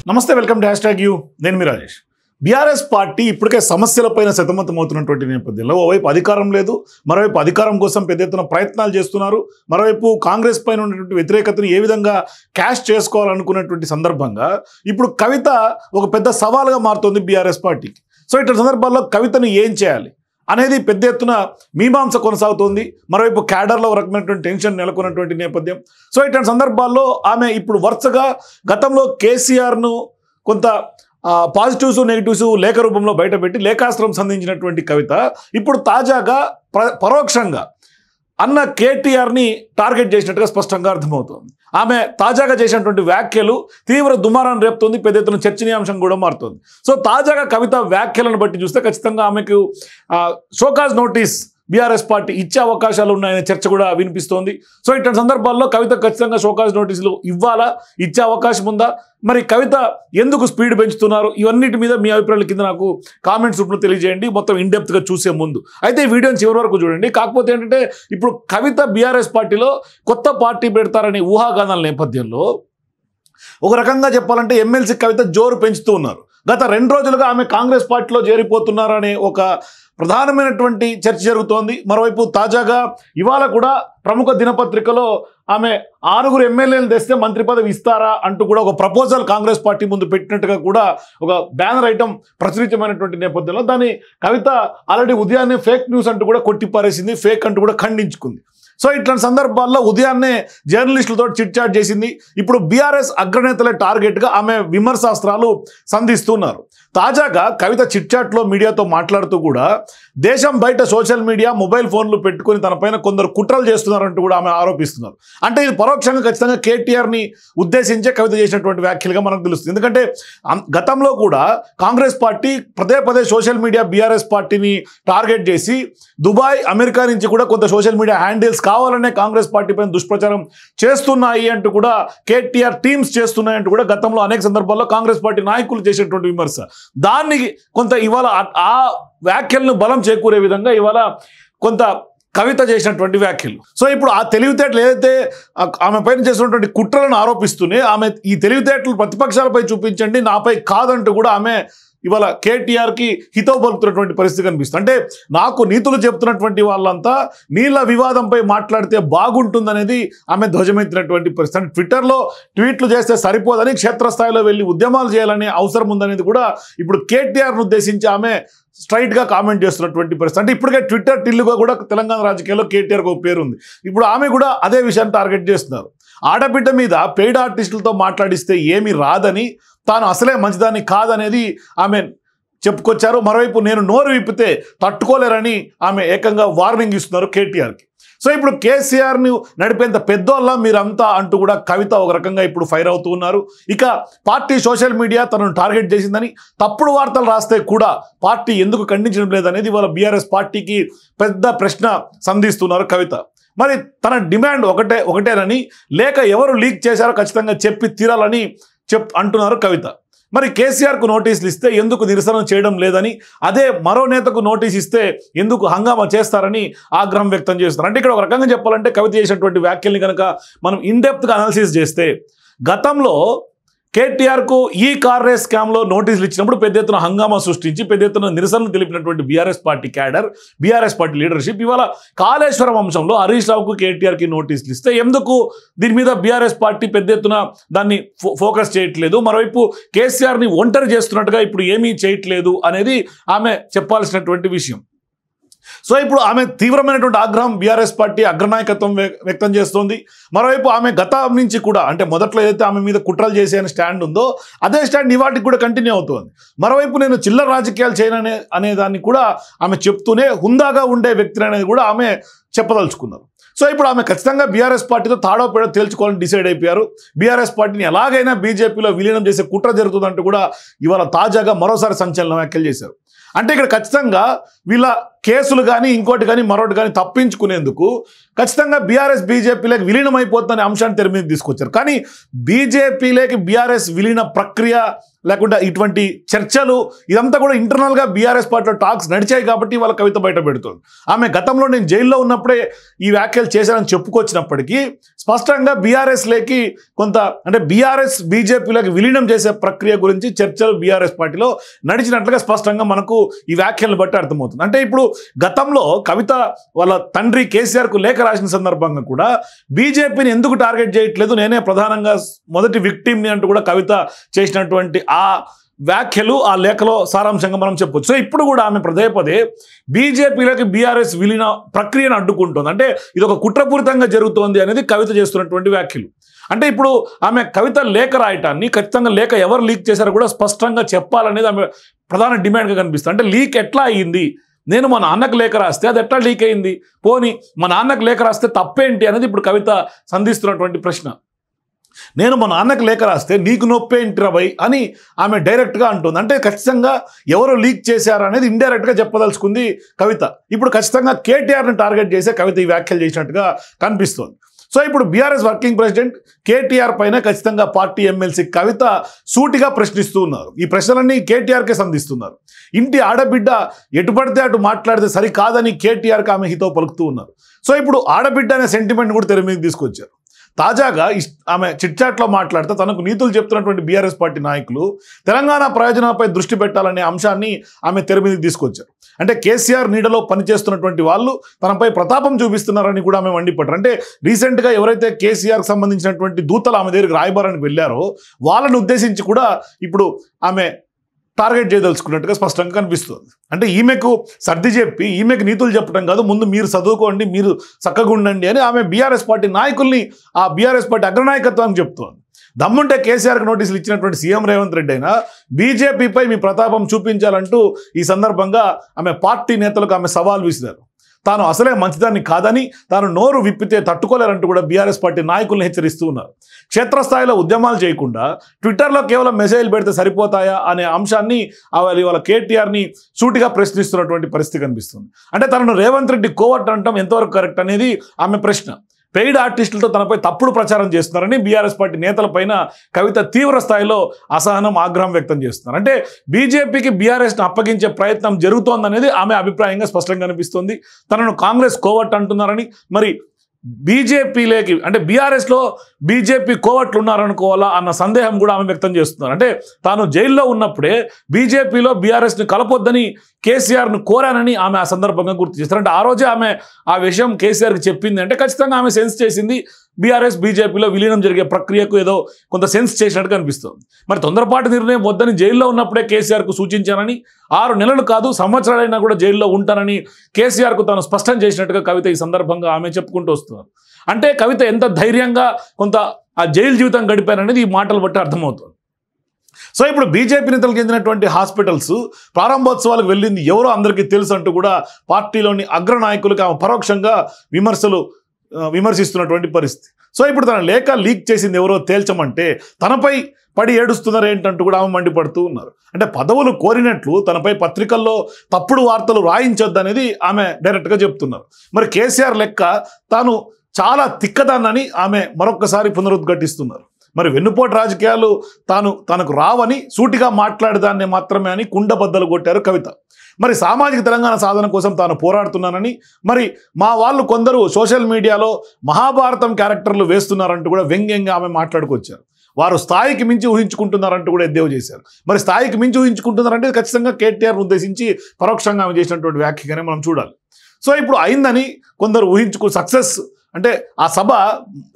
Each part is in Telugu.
నమస్తే, వెల్కమ్ టు #యూ. నేను మీ రాజేష్. బీఆర్ఎస్ పార్టీ ఇప్పటికే సమస్యలపైన సతమతమవుతున్నటువంటి నేపథ్యంలో ఓవైపు అధికారం లేదు, మరోవైపు అధికారం కోసం పెద్ద ఎత్తున ప్రయత్నాలు చేస్తున్నారు. మరోవైపు కాంగ్రెస్ పైన ఉన్నటువంటి వ్యతిరేకతను ఏ విధంగా క్యాష్ చేసుకోవాలనుకున్నటువంటి సందర్భంగా ఇప్పుడు కవిత ఒక పెద్ద సవాల్గా మారుతోంది బీఆర్ఎస్ పార్టీకి. సో ఇటువంటి సందర్భాల్లో కవితను ఏం చేయాలి అనేది పెద్ద ఎత్తున మీమాంస కొనసాగుతోంది. మరోవైపు క్యాడర్లో ఒక రకమైనటువంటి టెన్షన్ నెలకొన్నటువంటి నేపథ్యం. సో ఇటువంటి సందర్భాల్లో ఆమె ఇప్పుడు వరుసగా గతంలో కేసీఆర్ను కొంత పాజిటివ్స్ నెగిటివ్స్ లేఖ రూపంలో బయటపెట్టి లేఖాస్త్రం సంధించినటువంటి కవిత ఇప్పుడు తాజాగా పరోక్షంగా అన్న కేటీఆర్ని టార్గెట్ చేసినట్టుగా స్పష్టంగా అర్థమవుతోంది. ఆమె తాజాగా చేసినటువంటి వ్యాఖ్యలు తీవ్ర దుమారాన్ని రేపుతోంది, పెద్ద ఎత్తున చర్చనీయాంశం కూడా మారుతోంది. సో తాజాగా కవిత వ్యాఖ్యలను బట్టి చూస్తే ఖచ్చితంగా ఆమెకు షోకాజ్ నోటీస్ బీఆర్ఎస్ పార్టీ ఇచ్చే అవకాశాలు ఉన్నాయనే చర్చ కూడా వినిపిస్తోంది. సో ఇటువంటి సందర్భాల్లో కవిత ఖచ్చితంగా షోకాజ్ నోటీసులు ఇవ్వాలా, ఇచ్చే అవకాశం ఉందా, మరి కవిత ఎందుకు స్పీడ్ పెంచుతున్నారు, ఇవన్నిటి మీద మీ అభిప్రాయాల కింద నాకు కామెంట్స్ రూపంలో తెలియజేయండి, మొత్తం ఇన్డెప్త్గా చూసే ముందు. అయితే ఈ వీడియోని చివరి వరకు చూడండి. కాకపోతే ఏంటంటే ఇప్పుడు కవిత బీఆర్ఎస్ పార్టీలో కొత్త పార్టీ పెడతారనే ఊహాగానాల నేపథ్యంలో ఒక రకంగా చెప్పాలంటే ఎమ్మెల్సీ కవిత జోరు పెంచుతూ ఉన్నారు. గత 2 రోజులుగా ఆమె కాంగ్రెస్ పార్టీలో చేరిపోతున్నారనే ఒక ప్రధానమైనటువంటి చర్చ జరుగుతోంది. మరోవైపు తాజాగా ఇవాళ కూడా ప్రముఖ దినపత్రికలో ఆమె 6 ఎమ్మెల్యేలు తెస్తే మంత్రి పదవి ఇస్తారా అంటూ కూడా ఒక ప్రపోజల్ కాంగ్రెస్ పార్టీ ముందు పెట్టినట్టుగా కూడా ఒక బ్యానర్ ఐటమ్ ప్రచురితమైనటువంటి నేపథ్యంలో దాన్ని కవిత ఆల్రెడీ ఉదయాన్నే ఫేక్ న్యూస్ అంటూ కూడా కొట్టిపారేసింది, ఫేక్ అంటూ కూడా ఖండించుకుంది. సో ఇట్లాంటి సందర్భాల్లో ఉదయాన్నే జర్నలిస్టులతో చిట్ చాట్ చేసింది. ఇప్పుడు బీఆర్ఎస్ అగ్రనేతల టార్గెట్గా ఆమె విమర్శాస్త్రాలు సంధిస్తున్నారు. తాజాగా కవిత చిట్ చాట్లో మీడియాతో మాట్లాడుతూ కూడా దేశం బయట సోషల్ మీడియా మొబైల్ ఫోన్లు పెట్టుకుని తనపైన కొందరు కుట్రలు చేస్తున్నారంటూ కూడా ఆమె ఆరోపిస్తున్నారు. అంటే ఇది పరోక్షంగా ఖచ్చితంగా కేటీఆర్ని ఉద్దేశించే కవిత చేసినటువంటి వ్యాఖ్యలుగా మనకు తెలుస్తుంది. ఎందుకంటే గతంలో కూడా కాంగ్రెస్ పార్టీ పదే సోషల్ మీడియా బీఆర్ఎస్ పార్టీని టార్గెట్ చేసి దుబాయ్, అమెరికా నుంచి కూడా కొంత సోషల్ మీడియా హ్యాండిల్స్ కావాలనే కాంగ్రెస్ పార్టీ పైన దుష్ప్రచారం చేస్తున్నాయి అంటూ కూడా కేటీఆర్ టీమ్స్ చేస్తున్నాయంటూ కూడా గతంలో అనేక సందర్భాల్లో కాంగ్రెస్ పార్టీ నాయకులు చేసేటువంటి విమర్శ. దాన్ని కొంత ఇవాళ ఆ వ్యాఖ్యలను బలం చేకూరే విధంగా ఇవాళ కొంత కవిత చేసినటువంటి వ్యాఖ్యలు. సో ఇప్పుడు ఆ తెలివితేటలు ఏదైతే ఆమె పైన చేసినటువంటి కుట్రలను ఆరోపిస్తూనే ఆమె ఈ తెలివితేటలు ప్రతిపక్షాలపై చూపించండి, నాపై కాదంటూ కూడా ఆమె ఇవాళ కేటీఆర్కి హితవు పలుకుతున్నటువంటి పరిస్థితి కనిపిస్తుంది. అంటే నాకు నీతులు చెప్తున్నటువంటి వాళ్ళంతా నీళ్ళ వివాదంపై మాట్లాడితే బాగుంటుందనేది ఆమె ధ్వజమెత్తినటువంటి పరిస్థితి. అంటే ట్విట్టర్లో ట్వీట్లు చేస్తే సరిపోదని క్షేత్రస్థాయిలో వెళ్ళి ఉద్యమాలు చేయాలనే అవసరం ఉందనేది కూడా ఇప్పుడు కేటీఆర్ను ఉద్దేశించి ఆమె స్ట్రైట్గా కామెంట్ చేస్తున్నటువంటి పరిస్థితి. అంటే ఇప్పటికే ట్విట్టర్ టిల్లుగా కూడా తెలంగాణ రాజకీయాల్లో కేటీఆర్కి ఒక పేరు ఉంది. ఇప్పుడు ఆమె కూడా అదే విషయాన్ని టార్గెట్ చేస్తున్నారు. ఆడబిడ్డ మీద పెయిడ్ ఆర్టిస్టులతో మాట్లాడిస్తే ఏమీ రాదని, తాను అసలే మంచిదాన్ని కాదనేది ఆమె చెప్పుకొచ్చారు. మరోవైపు నేను నోరు విప్పితే తట్టుకోలేరని ఆమె ఏకంగా వార్నింగ్ ఇస్తున్నారు కేటీఆర్కి. సో ఇప్పుడు కేసీఆర్ని నడిపేంత పెద్దోళ్ళ మీరంతా అంటూ కూడా కవిత ఒక రకంగా ఇప్పుడు ఫైర్ అవుతూ ఉన్నారు. ఇక పార్టీ సోషల్ మీడియా తనను టార్గెట్ చేసిందని తప్పుడు వార్తలు రాస్తే కూడా పార్టీ ఎందుకు ఖండించడం లేదనేది వాళ్ళ బీఆర్ఎస్ పార్టీకి పెద్ద ప్రశ్న సంధిస్తున్నారు కవిత. మరి తన డిమాండ్ ఒకటేనని, లేక ఎవరు లీక్ చేశారో ఖచ్చితంగా చెప్పి తీరాలని అంటున్నారు కవిత. మరి కేసీఆర్కు నోటీసులు ఇస్తే ఎందుకు నిరసన చేయడం లేదని, అదే మరో నేతకు నోటీస్ ఇస్తే ఎందుకు హంగామా చేస్తారని ఆగ్రహం వ్యక్తం చేస్తున్నారు. అంటే ఇక్కడ ఒక రకంగా చెప్పాలంటే కవిత చేసినటువంటి వ్యాఖ్యల్ని కనుక మనం ఇన్డెప్త్గా అనాలిసిస్ చేస్తే గతంలో కేటీఆర్కు ఈ కార్ రేస్ స్కామ్లో నోటీసులు ఇచ్చినప్పుడు పెద్ద ఎత్తున హంగామా సృష్టించి పెద్ద ఎత్తున నిరసనలు తెలిపినటువంటి BRS party cadre, BRS party leadership ఇవాళ కాళేశ్వరం అంశంలో హరీష్ రావుకు కేటీఆర్కి నోటీసులు ఇస్తే ఎందుకు దీని మీద బీఆర్ఎస్ పార్టీ పెద్ద ఎత్తున దాన్ని ఫోకస్ చేయట్లేదు, మరోవైపు కేసీఆర్ని ఒంటరి చేస్తున్నట్టుగా ఇప్పుడు ఏమీ చేయట్లేదు అనేది ఆమె చెప్పాల్సినటువంటి విషయం. సో ఇప్పుడు ఆమె తీవ్రమైనటువంటి ఆగ్రహం బీఆర్ఎస్ పార్టీ అగ్రనాయకత్వం వ్యక్తం చేస్తోంది. మరోవైపు ఆమె గతం నుంచి కూడా, అంటే మొదట్లో ఏదైతే ఆమె మీద కుట్రలు చేసే స్టాండ్ ఉందో అదే స్టాండ్ ఇవాటికి కూడా కంటిన్యూ అవుతుంది. మరోవైపు నేను చిల్లర రాజకీయాలు చేయను అనే దాన్ని కూడా ఆమె చెప్తూనే హుందాగా ఉండే వ్యక్తిని అనేది కూడా ఆమె చెప్పదలుచుకున్నారు. సో ఇప్పుడు ఆమె ఖచ్చితంగా బీఆర్ఎస్ పార్టీతో తాడో పేడో తేల్చుకోవాలని డిసైడ్ అయిపోయారు. బీఆర్ఎస్ పార్టీని ఎలాగైనా బీజేపీలో విలీనం చేసే కుట్ర జరుగుతుందంటూ కూడా ఇవాళ తాజాగా మరోసారి సంచలన వ్యాఖ్యలు చేశారు. అంటే ఇక్కడ ఖచ్చితంగా వీళ్ళ కేసులు కానీ ఇంకోటి కానీ మరొకటి కానీ తప్పించుకునేందుకు ఖచ్చితంగా బీఆర్ఎస్ బీజేపీలోకి విలీనం అయిపోతుందనే అంశాన్ని తెర మీద తీసుకొచ్చారు. కానీ బీజేపీలోకి బీఆర్ఎస్ విలీన ప్రక్రియ లేకుండా ఇటువంటి చర్చలు ఇదంతా కూడా ఇంటర్నల్గా బీఆర్ఎస్ పార్టీలో టాక్స్ నడిచాయి కాబట్టి వాళ్ళ కవిత బయట పెడుతుంది. ఆమె గతంలో నేను జైల్లో ఉన్నప్పుడే ఈ వ్యాఖ్యలు చేశానని చెప్పుకొచ్చినప్పటికీ స్పష్టంగా బీఆర్ఎస్లోకి కొంత అంటే బీఆర్ఎస్ బీజేపీలోకి విలీనం చేసే ప్రక్రియ గురించి చర్చలు బీఆర్ఎస్ పార్టీలో నడిచినట్లుగా స్పష్టంగా మనకు ఈ వ్యాఖ్యలను బట్టి అర్థమవుతుంది. అంటే ఇప్పుడు గతంలో కవిత వాళ్ళ తండ్రి కేసీఆర్కు లేఖ రాసిన సందర్భంగా కూడా బీజేపీని ఎందుకు టార్గెట్ చేయట్లేదు, నేనే ప్రధానంగా మొదటి విక్టిమ్ని అంటూ కూడా కవిత చేసినటువంటి ఆ వ్యాఖ్యలు ఆ లేఖలో సారాంశంగా మనం చెప్పొచ్చు. సో ఇప్పుడు కూడా ఆమె పదే బీజేపీలోకి బీఆర్ఎస్ విలీన ప్రక్రియను అడ్డుకుంటుంది. అంటే ఇది ఒక కుట్రపూరితంగా జరుగుతోంది అనేది కవిత చేస్తున్నటువంటి వ్యాఖ్యలు. అంటే ఇప్పుడు ఆమె కవిత లేఖ రాయటాన్ని ఖచ్చితంగా లేఖ ఎవరు లీక్ చేశారో కూడా స్పష్టంగా చెప్పాలనేది ఆమె ప్రధాన డిమాండ్గా కనిపిస్తుంది. అంటే లీక్ ఎట్లా అయ్యింది, నేను మా నాన్నకు లేఖ రాస్తే అది ఎట్లా లీక్ అయింది, పోనీ మా నాన్నకు లేఖ రాస్తే తప్పేంటి అనేది ఇప్పుడు కవిత సంధిస్తున్నటువంటి ప్రశ్న. నేను మా నాన్నకు లేఖ రాస్తే నీకు నొప్పేంటి రబై అని ఆమె డైరెక్ట్గా అంటుంది. అంటే ఖచ్చితంగా ఎవరు లీక్ చేశారు అనేది ఇండైరెక్ట్గా చెప్పదలుచుకుంది కవిత. ఇప్పుడు ఖచ్చితంగా కేటీఆర్ని టార్గెట్ చేసే కవిత ఈ వ్యాఖ్యలు చేసినట్టుగా కనిపిస్తోంది. సో ఇప్పుడు బీఆర్ఎస్ వర్కింగ్ ప్రెసిడెంట్ కేటీఆర్ పైన ఖచ్చితంగా పార్టీ ఎమ్మెల్సీ కవిత సూటిగా ప్రశ్నిస్తూ ఉన్నారు. ఈ ప్రశ్నలన్నీ కేటీఆర్కే సంధిస్తున్నారు. ఇంటి ఆడబిడ్డ ఎటు పడితే అటు మాట్లాడితే సరికాదని కేటీఆర్కి ఆమె హితో పలుకుతూ ఉన్నారు. సో ఇప్పుడు ఆడబిడ్డ అనే సెంటిమెంట్ కూడా తెర మీద తీసుకొచ్చారు. తాజాగా ఆమె చిట్చాట్లో మాట్లాడితే తనకు నీతులు చెప్తున్నటువంటి బీఆర్ఎస్ పార్టీ నాయకులు తెలంగాణ ప్రయోజనాలపై దృష్టి పెట్టాలనే అంశాన్ని ఆమె తెర మీదకి తీసుకొచ్చారు. అంటే కేసీఆర్ నీడలో పనిచేస్తున్నటువంటి వాళ్ళు తనపై ప్రతాపం చూపిస్తున్నారని కూడా ఆమె మండిపడ్డారు. అంటే రీసెంట్గా ఎవరైతే కేసీఆర్కి సంబంధించినటువంటి దూతలు ఆమె దగ్గరికి రాయబారానికి వెళ్ళారో వాళ్ళని ఉద్దేశించి కూడా ఇప్పుడు ఆమె టార్గెట్ చేయదలుచుకున్నట్టుగా స్పష్టంగా కనిపిస్తుంది. అంటే ఈమెకు సర్ది చెప్పి ఈమెకు నీతులు చెప్పడం కాదు, ముందు మీరు చదువుకోండి, మీరు చక్కగా ఉండండి అని ఆమె బీఆర్ఎస్ పార్టీ నాయకుల్ని ఆ బీఆర్ఎస్ పార్టీ అగ్రనాయకత్వానికి చెప్తోంది. దమ్ముంటే కేసీఆర్కి నోటీసులు ఇచ్చినటువంటి సీఎం రేవంత్ రెడ్డి అయినా బీజేపీపై మీ ప్రతాపం చూపించాలంటూ ఈ సందర్భంగా ఆమె పార్టీ నేతలకు ఆమె సవాల్ విసిరారు. తాను అసలే మంచిదాన్ని కాదని, తాను నోరు విప్పితే తట్టుకోలేరంటూ కూడా బీఆర్ఎస్ పార్టీ నాయకులను హెచ్చరిస్తూ ఉన్నారు. క్షేత్రస్థాయిలో ఉద్యమాలు చేయకుండా ట్విట్టర్లో కేవలం మెసేజ్లు పెడితే సరిపోతాయా అనే అంశాన్ని వాళ్ళ కేటీఆర్ని సూటిగా ప్రశ్నిస్తున్నటువంటి పరిస్థితి కనిపిస్తుంది. అంటే తనను రేవంత్ రెడ్డి కోవర్ట్ అనటం ఎంతవరకు కరెక్ట్ అనేది ఆమె ప్రశ్న. పెయిడ్ ఆర్టిస్టులతో తనపై తప్పుడు ప్రచారం చేస్తున్నారని బీఆర్ఎస్ పార్టీ నేతలపైన కవిత తీవ్ర స్థాయిలో అసహనం, ఆగ్రహం వ్యక్తం చేస్తున్నారు. అంటే బీజేపీకి బీఆర్ఎస్ను అప్పగించే ప్రయత్నం జరుగుతోందనేది ఆమె అభిప్రాయంగా స్పష్టంగా కనిపిస్తోంది. తనను కాంగ్రెస్ కోవర్ట్ అంటున్నారని, మరి బీజేపీలోకి అంటే బీఆర్ఎస్లో బీజేపీ కోవట్లు ఉన్నారనుకోవాలా అన్న సందేహం కూడా ఆమె వ్యక్తం చేస్తున్నారు. అంటే తాను జైల్లో ఉన్నప్పుడే బీజేపీలో బీఆర్ఎస్ని కలపొద్దని కేసీఆర్ను కోరానని ఆమె ఆ సందర్భంగా గుర్తు చేస్తారు. అంటే ఆ రోజే ఆమె ఆ విషయం కేసీఆర్కి చెప్పింది అంటే ఖచ్చితంగా ఆమె సెన్స్ చేసింది బీఆర్ఎస్ బీజేపీలో విలీనం జరిగే ప్రక్రియకు ఏదో కొంత సెన్స్ చేసినట్టుగా అనిపిస్తుంది. మరి తొందరపాటు నిర్ణయం వద్దని జైల్లో ఉన్నప్పుడే కేసీఆర్కు సూచించానని, 6 నెలలు కాదు సంవత్సరాలైనా కూడా జైల్లో ఉంటానని కేసీఆర్కు తాను స్పష్టం చేసినట్టుగా కవిత ఈ సందర్భంగా ఆమె చెప్పుకుంటూ వస్తున్నారు. అంటే కవిత ఎంత ధైర్యంగా కొంత ఆ జైలు జీవితం గడిపారనేది ఈ మాటలు బట్టి అర్థమవుతుంది. సో ఇప్పుడు బీజేపీ నేతలకు చెందినటువంటి హాస్పిటల్స్ ప్రారంభోత్సవాలకు వెళ్ళింది ఎవరో అందరికీ తెలుసు అంటూ కూడా పార్టీలోని అగ్రనాయకులకు ఆమె పరోక్షంగా విమర్శిస్తున్నటువంటి పరిస్థితి. సో ఇప్పుడు తన లేఖ లీక్ చేసింది ఎవరో తేల్చమంటే తనపై పడి ఏడుస్తున్నారు ఏంటంటూ కూడా ఆమె మండిపడుతూ ఉన్నారు. అంటే పదవులు కోరినట్లు తనపై పత్రికల్లో తప్పుడు వార్తలు రాయించొద్దనేది ఆమె డైరెక్ట్గా చెప్తున్నారు. మరి కేసీఆర్ లెక్క తాను చాలా తిక్కదాన్నని ఆమె మరొక్కసారి పునరుద్ఘాటిస్తున్నారు. మరి వెన్నుపోటు రాజకీయాలు తనకు రావని సూటిగా మాట్లాడేదాన్ని మాత్రమే అని కుండబద్దలు కొట్టారు కవిత. మరి సామాజిక తెలంగాణ సాధన కోసం తాను పోరాడుతున్నానని, మరి మా వాళ్ళు కొందరు సోషల్ మీడియాలో మహాభారతం క్యారెక్టర్లు వేస్తున్నారంటూ కూడా వ్యంగ్యంగా ఆమె మాట్లాడుకొచ్చారు. వారు స్థాయికి మించి ఊహించుకుంటున్నారంటూ కూడా ఎద్దేవా చేశారు. మరి స్థాయికి మించి ఊహించుకుంటున్నారంటే ఖచ్చితంగా కేటీఆర్ను ఉద్దేశించి పరోక్షంగా ఆమె చేసినటువంటి వ్యాఖ్యగానే మనం చూడాలి. సో ఇప్పుడు అయిందని కొందరు సక్సెస్ అంటే ఆ సభ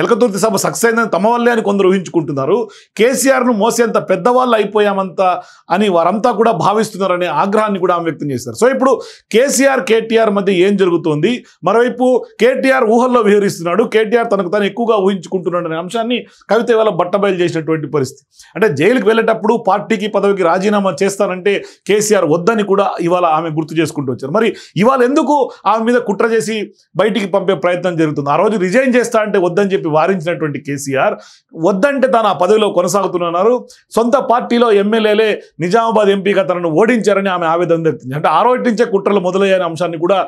ఎలకతుర్తి సభ సక్సెస్ అయిందని తమ వల్లే అని కొందరు ఊహించుకుంటున్నారు. కేసీఆర్ను మోసేంత పెద్దవాళ్ళు అయిపోయామంతా అని వారంతా కూడా భావిస్తున్నారనే ఆగ్రహాన్ని కూడా ఆమె వ్యక్తం చేశారు. సో ఇప్పుడు కేటీఆర్ మధ్య ఏం జరుగుతోంది, మరోవైపు కేటీఆర్ ఊహల్లో విహరిస్తున్నాడు, కేటీఆర్ తనకు తాను ఎక్కువగా ఊహించుకుంటున్నాడు అనే అంశాన్ని కవిత ఇవాళ బట్టబయలు చేసినటువంటి పరిస్థితి. అంటే జైలుకి వెళ్ళేటప్పుడు పార్టీకి పదవికి రాజీనామా చేస్తానంటే కేసీఆర్ వద్దని కూడా ఇవాళ ఆమె గుర్తు చేసుకుంటూ వచ్చారు. మరి ఇవాళ ఎందుకు ఆమె మీద కుట్ర చేసి బయటికి పంపే ప్రయత్నం జరుగుతుంది? ఆ రోజు రిజైన్ చేస్తా అంటే వద్దని చెప్పి వారించినటువంటి కేసీఆర్ వద్దంటే తాను ఆ పదవిలో కొనసాగుతున్నారు. సొంత పార్టీలో ఎమ్మెల్యేలే నిజామాబాద్ ఎంపీగా తనను ఓడించారని ఆమె ఆవేదన వ్యక్తం. అంటే ఆ రోజు నుంచే కుట్రలు మొదలయ్యే అంశాన్ని కూడా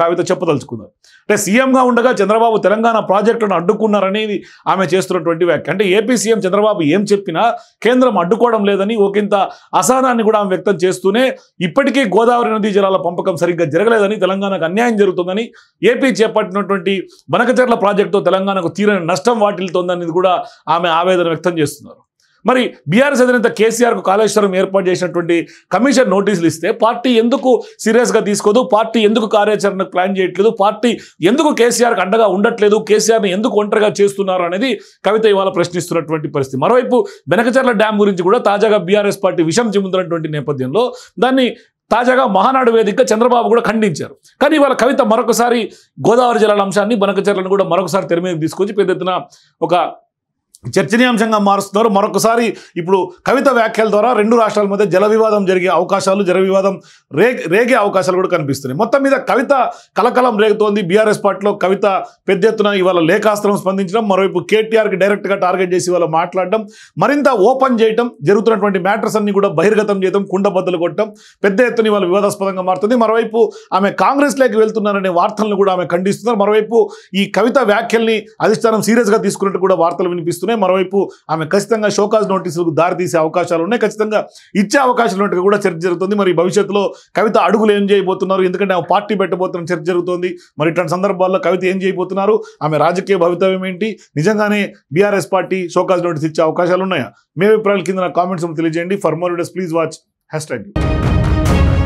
కవిత చెప్పదలుచుకున్నారు. అంటే సీఎంగా ఉండగా చంద్రబాబు తెలంగాణ ప్రాజెక్టులను అడ్డుకున్నారనేది ఆమె చేస్తున్నటువంటి వ్యాఖ్య. అంటే ఏపీ సీఎం చంద్రబాబు ఏం చెప్పినా కేంద్రం అడ్డుకోవడం లేదని ఒకంత అసహనాన్ని కూడా ఆమె వ్యక్తం చేస్తూనే ఇప్పటికీ గోదావరి నదీ జలాల పంపకం సరిగ్గా జరగలేదని, తెలంగాణకు అన్యాయం జరుగుతుందని, ఏపీ చేపట్టినటువంటి బనకచెర్ల ప్రాజెక్టుతో తెలంగాణకు తీరని నష్టం వాటిల్తోందనేది కూడా ఆమె ఆవేదన వ్యక్తం చేస్తున్నారు. మరి బీఆర్ఎస్ అధినేత కేసీఆర్కు కాళేశ్వరం ఏర్పాటు చేసినటువంటి కమిషన్ నోటీసులు ఇస్తే పార్టీ ఎందుకు సీరియస్గా తీసుకోదు, పార్టీ ఎందుకు కార్యాచరణకు ప్లాన్ చేయట్లేదు, పార్టీ ఎందుకు కేసీఆర్కి అండగా ఉండట్లేదు, కేసీఆర్ని ఎందుకు ఒంటరిగా చేస్తున్నారు అనేది కవిత ఇవాళ ప్రశ్నిస్తున్నటువంటి పరిస్థితి. మరోవైపు బెనకచెర్ల డ్యామ్ గురించి కూడా తాజాగా బీఆర్ఎస్ పార్టీ విషం చిమ్ముతున్నటువంటి నేపథ్యంలో దాన్ని తాజాగా మహానాడు వేదికగా చంద్రబాబు కూడా ఖండించారు. కానీ ఇవాళ కవిత మరొకసారి గోదావరి జలాల అంశాన్ని, బనకచెర్లను కూడా మరొకసారి తెర మీద తీసుకొచ్చి పెద్ద ఎత్తున ఒక చర్చనీయాంశంగా మారుస్తున్నారు. మరొకసారి ఇప్పుడు కవిత వ్యాఖ్యల ద్వారా రెండు రాష్ట్రాల మధ్య జల వివాదం జరిగే అవకాశాలు, జల వివాదం రేగే అవకాశాలు కూడా కనిపిస్తున్నాయి. మొత్తం మీద కవిత కలకలం రేగుతోంది. బీఆర్ఎస్ పార్టీలో కవిత పెద్ద ఎత్తున ఇవాళ లేఖాస్త్రం స్పందించడం, మరోవైపు కేటీఆర్కి డైరెక్ట్గా టార్గెట్ చేసి ఇవాళ మాట్లాడడం, మరింత ఓపెన్ చేయడం, జరుగుతున్నటువంటి మ్యాటర్స్ అన్ని కూడా బహిర్గతం చేయడం, కుండబద్దలు కొట్టడం పెద్ద ఎత్తున ఇవాళ వివాదాస్పదంగా మారుతుంది. మరోవైపు ఆమె కాంగ్రెస్లోకి వెళ్తున్నారనే వార్తలను కూడా ఆమె ఖండిస్తున్నారు. మరోవైపు ఈ కవిత వ్యాఖ్యల్ని అధిష్టానం సీరియస్గా తీసుకున్నట్టు కూడా వార్తలు వినిపిస్తున్నాయి. మరోవైపు ఆమె ఖచ్చితంగా షోకాజ్ నోటీసులకు దారితీసే అవకాశాలు ఉన్నాయి, ఖచ్చితంగా ఇచ్చే అవకాశాలు ఉన్నట్టుగా కూడా చర్చ జరుగుతుంది. మరి భవిష్యత్తులో కవిత అడుగులు ఏం చేయబోతున్నారు, ఎందుకంటే ఆమె పార్టీ పెట్టబోతున్న చర్చ జరుగుతోంది. మరి ఇట్లాంటి సందర్భాల్లో కవిత ఏం చేయబోతున్నారు, ఆమె రాజకీయ భవితవ్యం ఏంటి, నిజంగానే బీఆర్ఎస్ పార్టీ షోకాజ్ నోటీస్ ఇచ్చే అవకాశాలు ఉన్నాయా? మీ అభిప్రాయాల కింద నా కామెంట్స్ తెలియజేయండి. For more videos please watch #.